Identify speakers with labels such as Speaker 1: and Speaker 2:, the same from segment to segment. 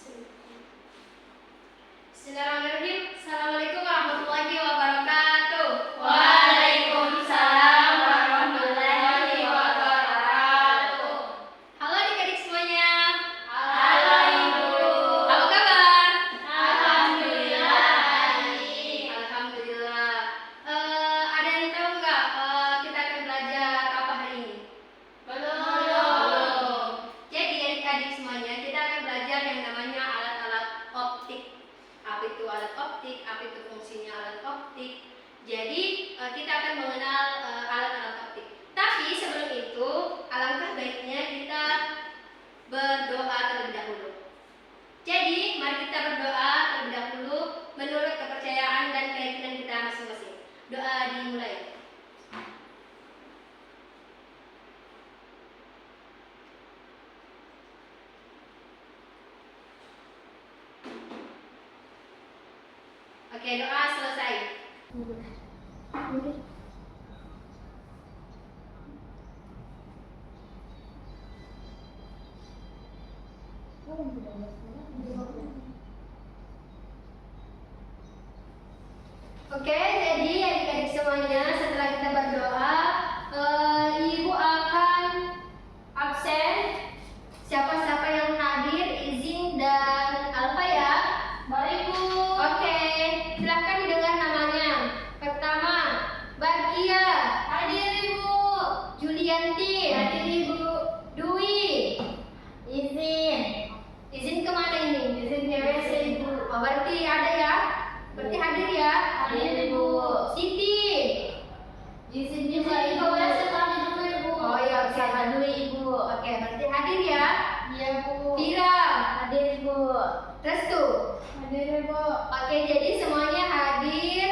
Speaker 1: Bismillahirrahmanirrahim. Assalamualaikum warahmatullahi wabarakatuh.
Speaker 2: Waalaikumsalam warahmatullahi wabarakatuh.
Speaker 1: Halo adik-adik semuanya.
Speaker 2: Halo Ibu.
Speaker 1: Apa kabar?
Speaker 2: Alhamdulillah baik.
Speaker 1: Alhamdulillah. Ada yang tahu nggak kita akan belajar apa hari ini?
Speaker 2: Belum.
Speaker 1: Jadi adik-adik semuanya kita akan belajar yang namanya alat-alat optik. Apa itu alat optik? Apa itu fungsinya alat optik? Jadi kita akan mengenal alat-alat optik. Tapi sebelum itu alangkah baiknya kita berdoa terlebih dahulu. Jadi mari kita berdoa terlebih dahulu menurut kepercayaan dan keyakinan kita masing-masing. Doa dimulai. Oke, doa selesai. Oke, jadi adik-adik semuanya setelah kita berdoa, Ibu akan absen. Siapa-siapa yang hadir izin dan Alfa ya.
Speaker 2: Baik, Bu.
Speaker 1: Oke, silahkan didengar namanya. Pertama, Bagia.
Speaker 2: Hadir Ibu.
Speaker 1: Julianti.
Speaker 2: Hadir Ibu.
Speaker 1: Dwi.
Speaker 2: Izin.
Speaker 1: Izin kemana ini?
Speaker 2: Izin ke WC Ibu.
Speaker 1: Oh, berarti ada ya? Berarti hadir ya?
Speaker 2: Hadir Ibu.
Speaker 1: Siti.
Speaker 2: Izin juga Ibu. WC kami dulu Ibu.
Speaker 1: Oh iya, oke.
Speaker 2: Sama dulu Ibu.
Speaker 1: Oke, berarti hadir ya?
Speaker 2: Iya Bu.
Speaker 1: Vira.
Speaker 2: Hadir Ibu.
Speaker 1: Restu.
Speaker 2: Hadir Ibu.
Speaker 1: Oke, jadi semuanya hadir.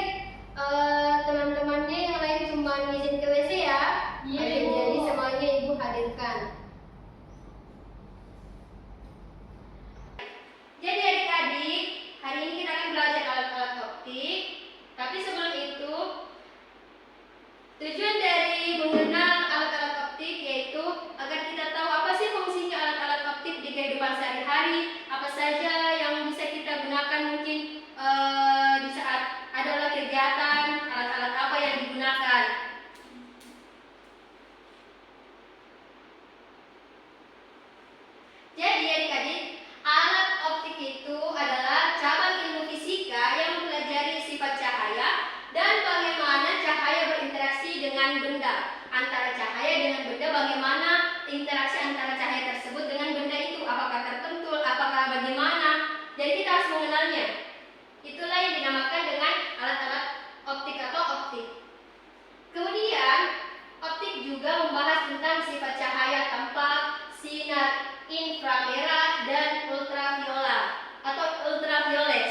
Speaker 1: Teman-temannya yang lain cuma izin ke WC ya?
Speaker 2: Iya,
Speaker 1: Oke,
Speaker 2: Ibu.
Speaker 1: jadi semuanya Ibu hadirkan. Jadi adik-adik, hari ini kita akan belajar alat-alat optik. Tapi sebelum itu, tujuan dari mengenal alat-alat optik yaitu agar kita tahu apa sih fungsinya alat-alat optik di kehidupan sehari-hari, apa saja yang bisa kita gunakan mungkin di saat adalah kegiatan, alat-alat apa yang digunakan. Jadi adik-adik, alat optik itu adalah cabang ilmu fisika yang mempelajari sifat cahaya dan bagaimana cahaya berinteraksi dengan benda. Antara cahaya dengan benda, bagaimana interaksi antara cahaya tersebut dengan benda itu, apakah terpentul, apakah bagaimana. Jadi kita harus mengenalnya. Itulah yang dinamakan dengan alat-alat optik atau optik. Kemudian, optik juga membahas tentang sifat cahaya tanpa sinar inframerah dan ultraviolet atau ultraviolet.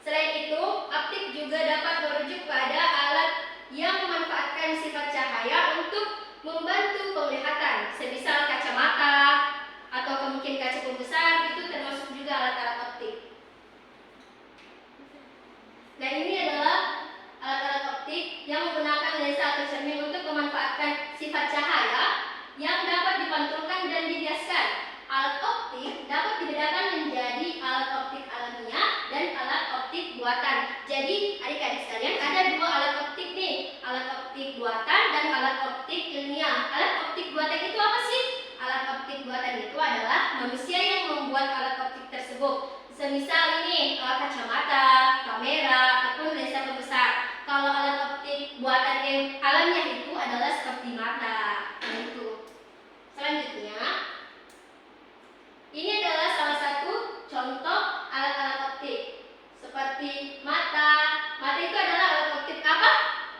Speaker 1: Selain itu, optik juga dapat merujuk pada alat yang memanfaatkan sifat cahaya untuk membantu penglihatan, semisal kacamata atau mungkin kaca pembesar, itu termasuk juga alat-alat optik. Nah, ini adalah alat-alat optik yang menggunakan lensa atau cermin untuk memanfaatkan sifat cahaya yang dapat dipantulkan dan dibiaskan. Alat optik dapat dibedakan menjadi alat optik alamiah dan alat optik buatan. Jadi adik-adik sekalian, ada dua alat optik nih, alat optik buatan dan alat optik ilmiah. Alat optik buatan itu apa sih? Alat optik buatan itu adalah manusia yang membuat alat optik tersebut. Semisal ini kacamata, kamera, ataupun lensa pembesar. Kalau alat optik buatan yang alamiah itu adalah seperti mata. Nah, itu. Selanjutnya, ini adalah salah satu contoh alat-alat optik. Seperti mata. Mata itu adalah alat optik apa?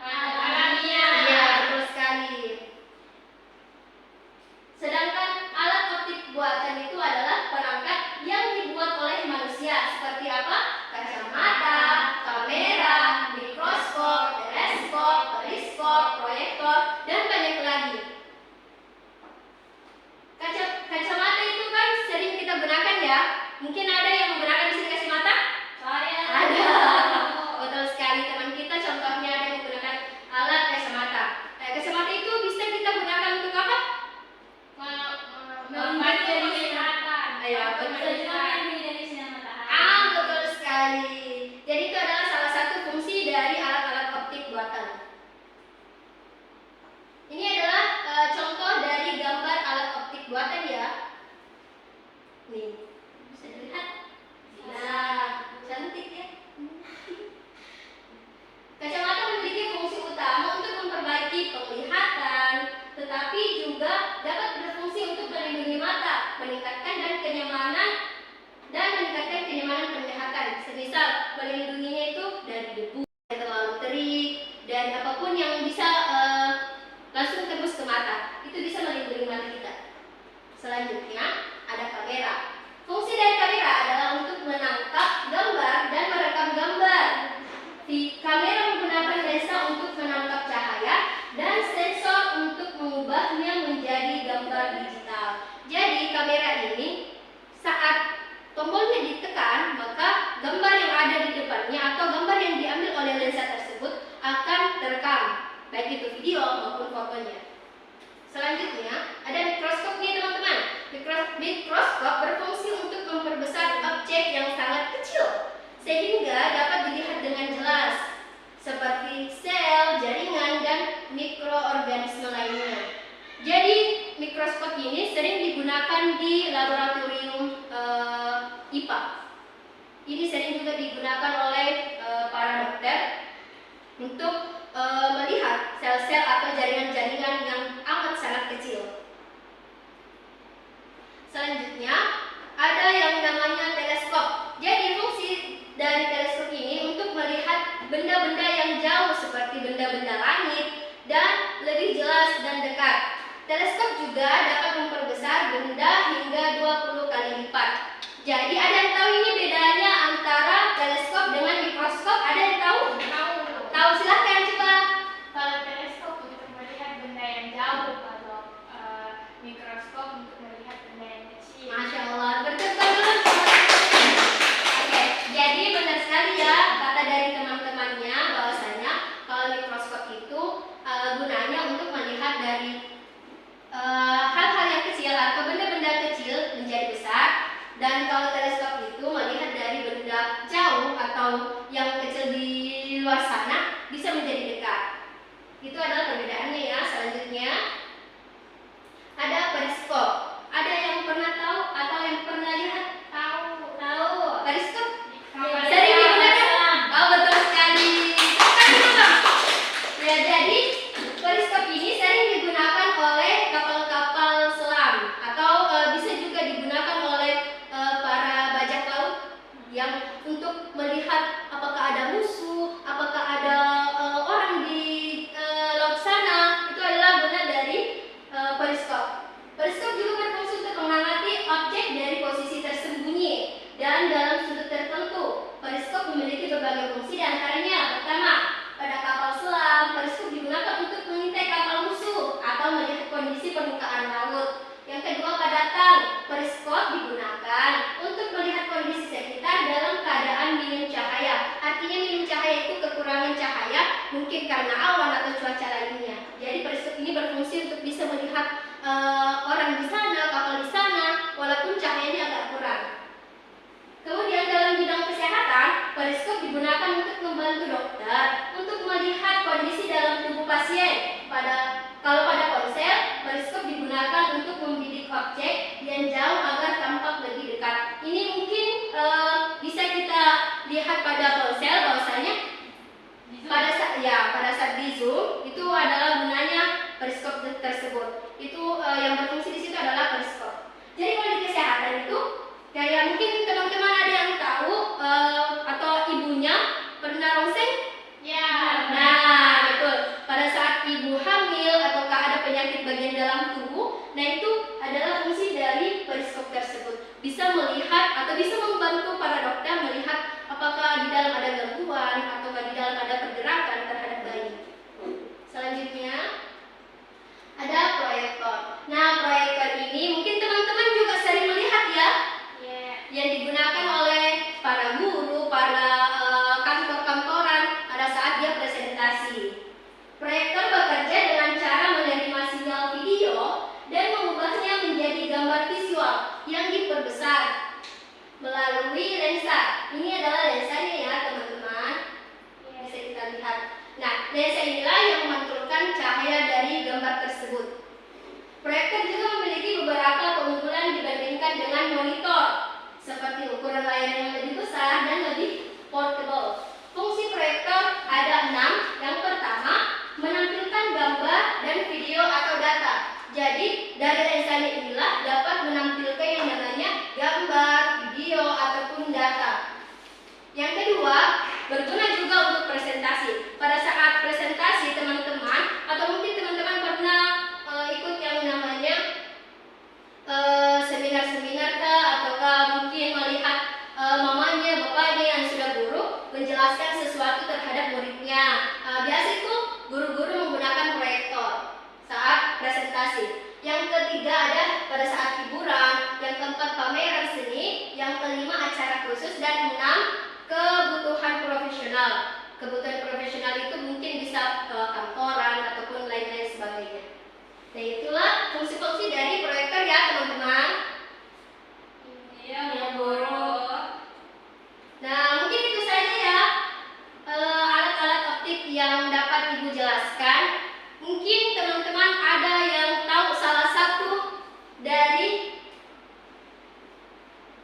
Speaker 2: Alamiah.
Speaker 1: Iya, betul sekali. Sedangkan alat optik buatan itu adalah perangkat yang dibuat oleh manusia. Seperti apa? Kacamata, kamera, mikroskop, teleskop, periskop, proyektor, dan banyak lagi. langsung tembus ke mata. Itu bisa melindungi mata kita. Selanjutnya ada kamera. Fungsi dari kamera adalah untuk menangkap gambar dan merekam gambar. Kamera menggunakan lensa untuk menangkap cahaya dan sensor untuk mengubahnya menjadi gambar digital. Jadi kamera ini saat tombolnya ditekan, maka gambar yang ada di depannya atau gambar yang diambil oleh lensa tersebut akan terekam, baik itu video maupun fotonya. Selanjutnya ada mikroskop nih teman-teman. Mikroskop berfungsi untuk memperbesar objek yang sangat kecil sehingga dapat dilihat dengan jelas, seperti sel, jaringan, dan mikroorganisme lainnya. Jadi mikroskop ini sering digunakan di laboratorium IPA. Ini sering juga digunakan oleh para dokter untuk melihat sel-sel atau jaringan-jaringan yang amat sangat kecil. Selanjutnya ada yang namanya teleskop. Jadi fungsi dari teleskop ini untuk melihat benda-benda yang jauh seperti benda-benda langit dan lebih jelas dan dekat. Teleskop juga dapat memperbesar benda hingga 20 kali lipat. Jadi ada yang tahu ini bedanya antara teleskop dengan mikroskop? Ada yang tahu? Tahu, silahkan coba.
Speaker 2: Kalau teleskop untuk melihat benda yang jauh, kalau mikroskop untuk melihat benda yang kecil.
Speaker 1: Masya Allah, berdekat dulu. Oke, jadi benar sekali ya kata dari teman-temannya bahwasanya kalau mikroskop itu gunanya untuk melihat dari hal-hal yang kecil atau benda-benda kecil menjadi besar, dan kalau teleskop itu melihat dari benda jauh atau yang kecil di luar sana bisa menjadi dekat. Itu adalah perbedaannya ya. Selanjutnya ada periskop. Ada yang pernah tahu atau yang pernah lihat? Tahu. Periskop sering digunakan. Oh, betul sekali. Ya, jadi periskop ini sering digunakan oleh kapal-kapal selam atau bisa juga digunakan oleh para bajak laut yang untuk melihat apakah ada musuh, apakah ada orang di laut sana. Itu adalah guna dari periskop. Periskop juga berfungsi untuk mengamati objek dari posisi tersembunyi dan dalam sudut tertentu. Periskop memiliki berbagai fungsi, diantaranya pertama, pada kapal selam, periskop digunakan untuk mengintai kapal musuh atau melihat kondisi permukaan laut. Yang kedua, pada tang, periskop digunakan untuk melihat kondisi sekitar dalam keadaan minim cahaya. Artinya minim cahaya itu kekurangan cahaya, mungkin karena awan atau cuaca lainnya. Jadi periskop ini berfungsi untuk bisa melihat orang di sana, kapal di sana, walaupun cahayanya agak kurang. Kemudian dalam bidang kesehatan, periskop digunakan untuk membantu dokter untuk melihat kondisi dalam tubuh pasien. Kalau pada ponsel, periskop digunakan untuk membidik objek yang jauh agar tampak lebih dekat. Ini mungkin bisa kita lihat pada ponsel bahwasanya pada saat di zoom itu adalah gunanya periskop tersebut. Itu yang berfungsi di situ adalah periskop. Jadi kalau di kesehatan itu kayak mungkin teman-teman ada yang tahu atau ibunya pernah rongseng?
Speaker 2: Ya.
Speaker 1: Nah, betul. Pada saat ibu hamil ataukah ada penyakit bagian dalam tubuh, nah itu adalah fungsi dari periskop tersebut. Bisa melihat atau bisa membantu para dokter melihat apakah di dalam ada gangguan ataukah di dalam ada pergerakan terhadap bayi. Selanjutnya ada proyektor. Nah, proyektor ini mungkin teman-teman juga sering melihat ya, yang digunakan oleh para guru, para kantor-kantoran pada saat dia presentasi. Proyektor bekerja dengan cara menerima sinyal video dan mengubahnya menjadi gambar visual yang diperbesar melalui lensa. Ini adalah lensanya ya teman-teman, bisa kita lihat. Nah, lensa inilah yang memantulkan cahaya dari gambar tersebut. Proyektor juga memiliki beberapa keunggulan dibandingkan dengan monitor, seperti ukuran layar yang lebih besar dan lebih portable. Fungsi proyektor ada 6. Yang pertama, menampilkan gambar dan video atau data. Jadi dari lensanya inilah dapat menampilkan yang namanya gambar, video ataupun data. Yang kedua, berguna juga untuk presentasi. Pada saat presentasi teman-teman atau mungkin teman-teman pernah khusus, dan 6 kebutuhan profesional. Kebutuhan profesional itu mungkin bisa kantoran ataupun lain-lain sebagainya. Nah, itulah fungsi-fungsi dari proyektor ya teman-teman.
Speaker 2: Iya, guru.
Speaker 1: Nah, mungkin itu saja ya alat-alat optik yang dapat Ibu jelaskan. Mungkin teman-teman ada yang tahu salah satu dari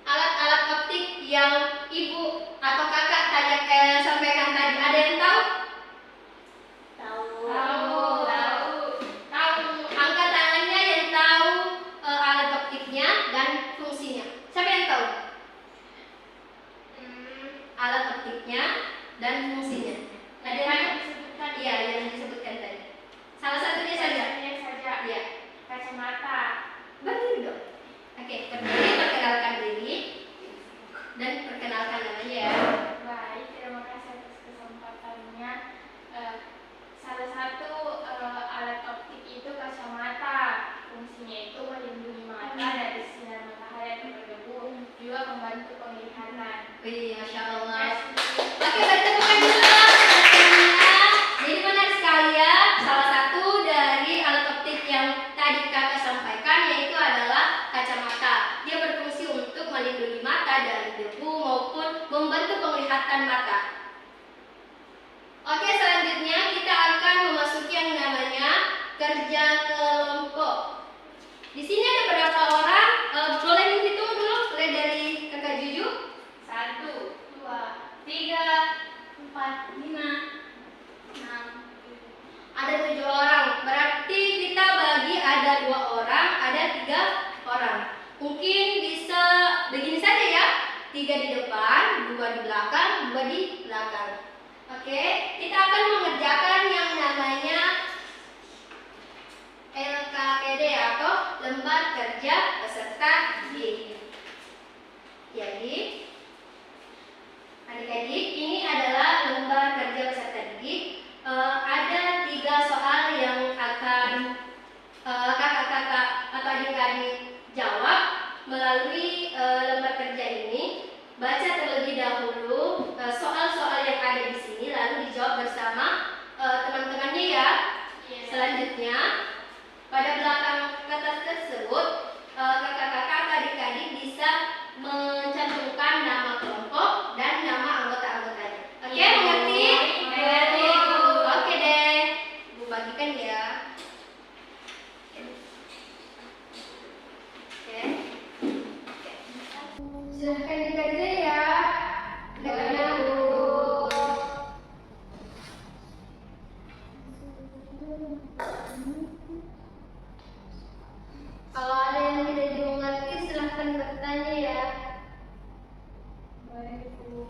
Speaker 1: alat-alat optik yang Ibu atau kakak sampaikan tadi. Ada yang tahu?
Speaker 2: Tahu.
Speaker 1: Angkat tangannya yang tahu alat optiknya dan fungsinya. Siapa yang tahu? Alat optiknya dan fungsinya. Ada yang
Speaker 2: disebutkan?
Speaker 1: Iya, yang disebutkan tadi. Salah satunya saja. Iya.
Speaker 2: Kacamata.
Speaker 1: Betul dong. Oke, berdiri, perkenalkan diri dan perkenalkan namanya ya.
Speaker 2: Baik, terima kasih atas kesempatannya. Salah satu alat optik itu kacamata. Fungsinya itu melindungi mata dari sinar matahari atau berdebu, juga membantu penglihatan.
Speaker 1: Wih, Masya Allah.
Speaker 2: Terima
Speaker 1: Oke, beri tepukan dulu dong teman-temannya. Jadi benar sekali ya, salah satu dari alat optik yang tadi kakak sampaikan yaitu adalah kacamata. Dia berfungsi untuk melindungi mata dari debu maupun membantu penglihatan mata. Oke, selanjutnya kita akan memasuki yang namanya kerja kelompok. Di sini ada berapa orang? Boleh dihitung dulu, mulai dari kakak Juju.
Speaker 2: 1, 2,
Speaker 1: 3, 4, 5, 6. Ada 7 orang. Berarti kita bagi ada 2 orang, ada 3 orang. Mungkin bisa begini saja ya. 3 di depan, 2 di belakang, 2 di belakang. Oke, kita akan mengerjakan yang namanya LKPD atau lembar kerja peserta didik. Jadi, adik-adik, ini adalah lembar kerja peserta didik. Ada 3 soal yang akan kakak-kakak atau adik-adik jawab melalui lembar kerja ini. Baca terlebih dahulu soal-soal yang ada di sini, lalu dijawab bersama teman-temannya ya. Selanjutnya, pada belakang kata tersebut, kakak-kakak atau adik-adik bisa mencantumkan nama kelompok dan nama anggota-anggotanya. Oke, mengerti?
Speaker 2: Mengerti.
Speaker 1: Oke deh, Ibu bagikan ya. Oke. Silahkan dikerja ya. Dengarnya dulu. Kalau ada yang tidak dimengerti, silahkan bertanya ya.
Speaker 2: Baik, Bu.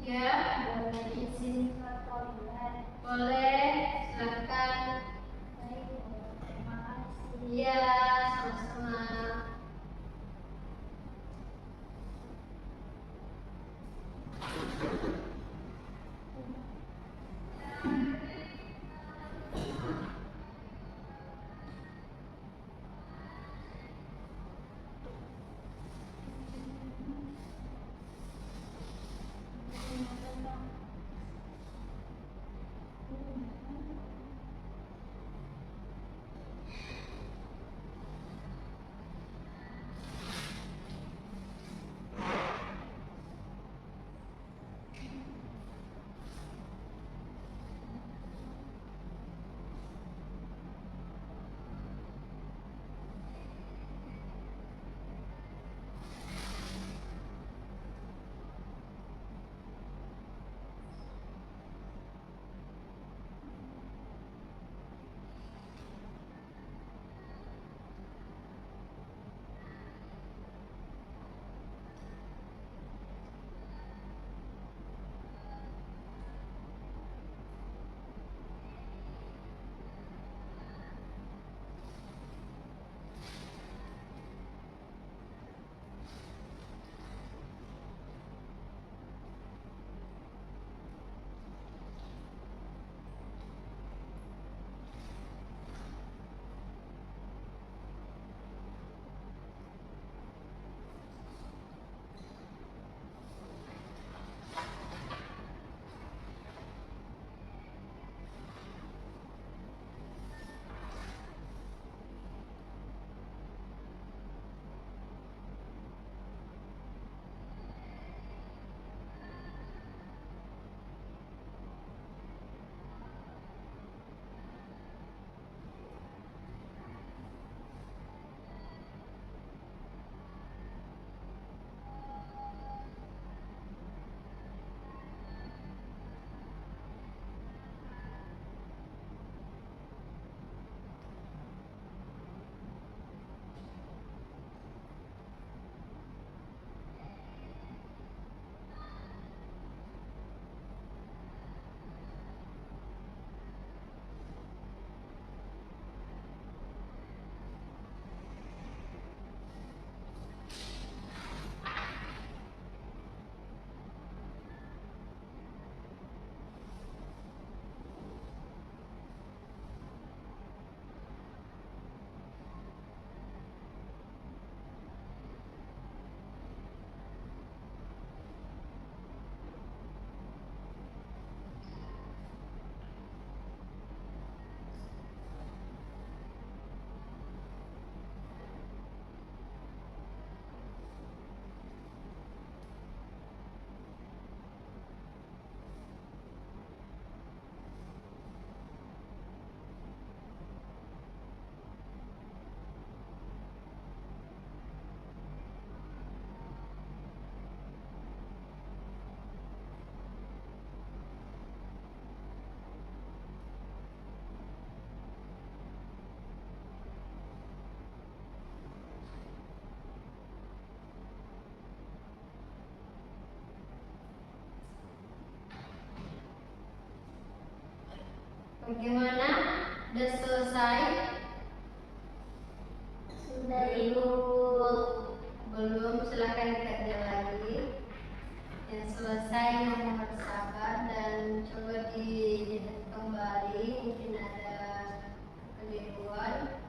Speaker 1: Ya, boleh izin ke toilet. Boleh, silakan.
Speaker 2: Baik, terima kasih.
Speaker 1: Iya, sama-sama. Bagaimana? Udah selesai?
Speaker 2: Sudah,
Speaker 1: Ibu. Belum, silakan dikerja lagi. Yang selesai yang harus sabar dan coba dilihat kembali, mungkin ada keliruan.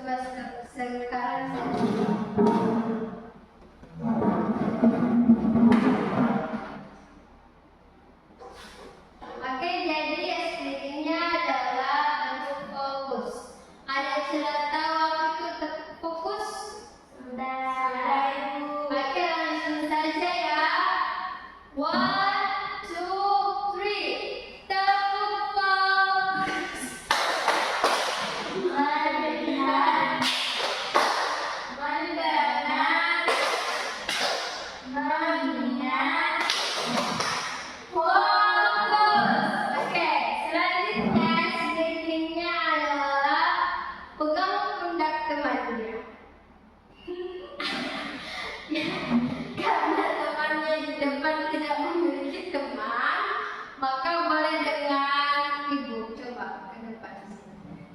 Speaker 1: Coba sekarang Oke, jadi SPT-nya adalah bentuk fokus. Ada cerita waktu itu fokus? Sudah. Oke, langsung saja ya. 1, 2, 3. Tepuk fokus. Melihat, mendengar, mengingat. Fokus. Oke, selanjutnya SPT-nya adalah pegang pundak temannya. Karena temannya di depan tidak memiliki teman, maka boleh dengan ibu. Coba ke depan sini.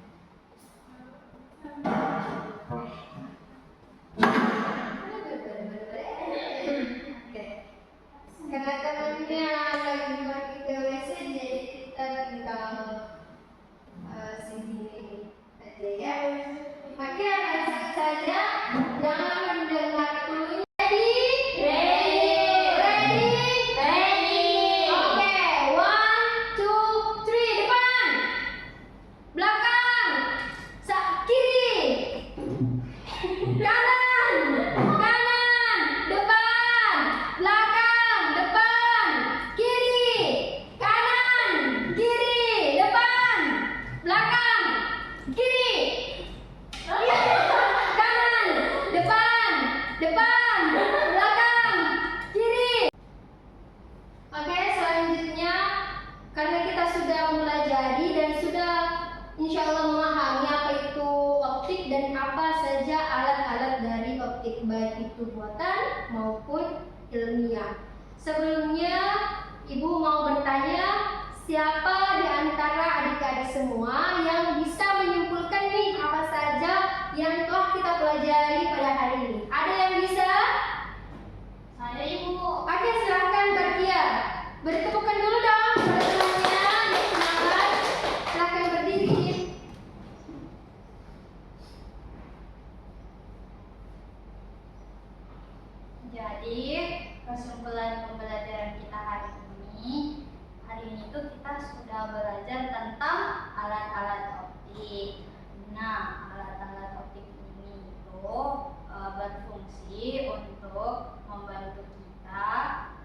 Speaker 1: Oke. Karena temannya lagi pergi ke WC, jadi kita tinggal sini aja ya. Oke, langsung saja. Jangan mendengar dulu. Oke, 1, 2, 3, depan, belakang, kiri, kanan, depan, belakang, depan, kiri, kanan, kiri, depan, belakang, kiri, kanan, depan, belakang, kiri. Oke, selanjutnya karena kita sudah mempelajari dan sudah insya Allah memahami apa itu optik dan apa saja alat-alat dari optik, baik itu buatan maupun ilmiah. Sebelumnya Ibu mau bertanya, siapa di antara adik-adik semua yang bisa menyimpulkan nih apa saja yang telah kita pelajari pada hari ini? Ada yang bisa?
Speaker 2: Saya Ibu.
Speaker 1: Oke, silahkan Barkia. Beri tepukan dulu dong pada temannya. Silakan, silahkan berdiri.
Speaker 2: Jadi kesimpulan pembelajaran kita hari ini tuh kita sudah belajar tentang alat-alat optik. Nah, alat-alat optik ini itu berfungsi untuk membantu kita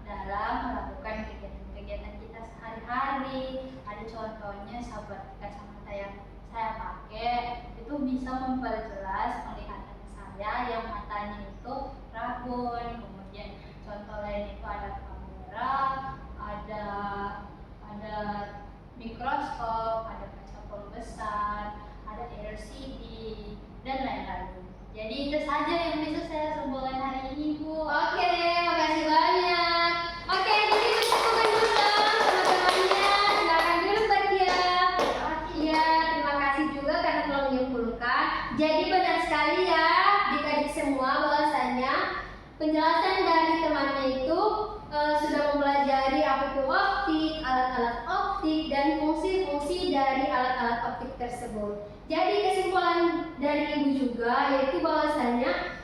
Speaker 2: dalam melakukan kegiatan-kegiatan kita sehari-hari. Ada contohnya seperti kacamata yang saya pakai, itu bisa memperjelas penglihatan saya yang matanya itu rabun. Kemudian contoh lain itu ada kamera, ada mikroskop, ada kaca pembesar, ada LCD dan lain-lain. Jadi itu saja yang bisa saya simpulkan hari ini, Bu.
Speaker 1: Oke, makasih banyak. Oke, jadi bertepukan dulu dong teman-temannya. Silakan dulu Barkia. Iya, terima kasih juga karena telah menyimpulkan. Jadi benar sekali ya adik-adik semua bahwasanya penjelasan dari temannya itu sudah mempelajari apa itu optik, alat-alat optik, dan fungsi-fungsi dari alat-alat optik tersebut. Jadi kesimpulan dari Ibu juga yaitu bahwasanya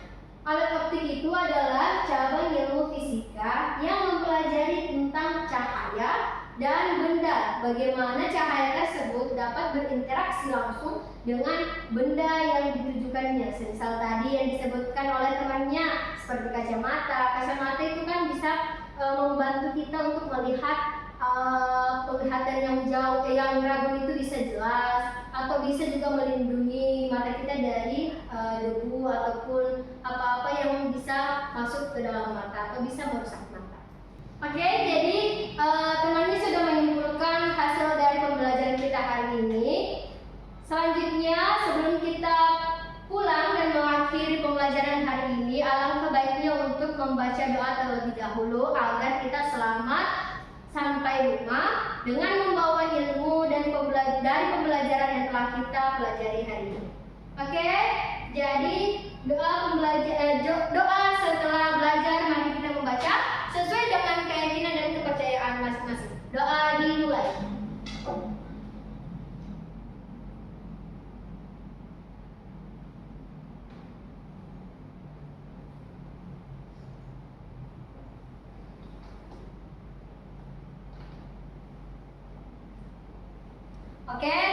Speaker 1: alat optik itu adalah cabang ilmu fisika yang mempelajari tentang cahaya dan benda. Bagaimana cahaya tersebut dapat berinteraksi langsung dengan benda yang ditujukannya. Semisal tadi yang disebutkan oleh temannya seperti kacamata. Kacamata itu kan bisa membantu kita untuk melihat penglihatan yang jauh, yang rabun itu bisa jelas, atau bisa juga melindungi mata kita dari debu ataupun apa-apa yang bisa masuk ke dalam mata atau bisa merusak mata. Oke, jadi temannya sudah menyimpulkan hasil dari pembelajaran kita hari ini. Selanjutnya, sebelum kita pulang dan mengakhiri pembelajaran hari ini, alangkah baiknya untuk membaca doa terlebih dahulu agar kita selamat sampai rumah dengan membawa ilmu dan dari pembelajaran yang telah kita pelajari hari ini. Oke, jadi doa setelah belajar, mari kita membaca sesuai dengan keyakinan dan kepercayaan masing-masing. Doa dimulai. Oke,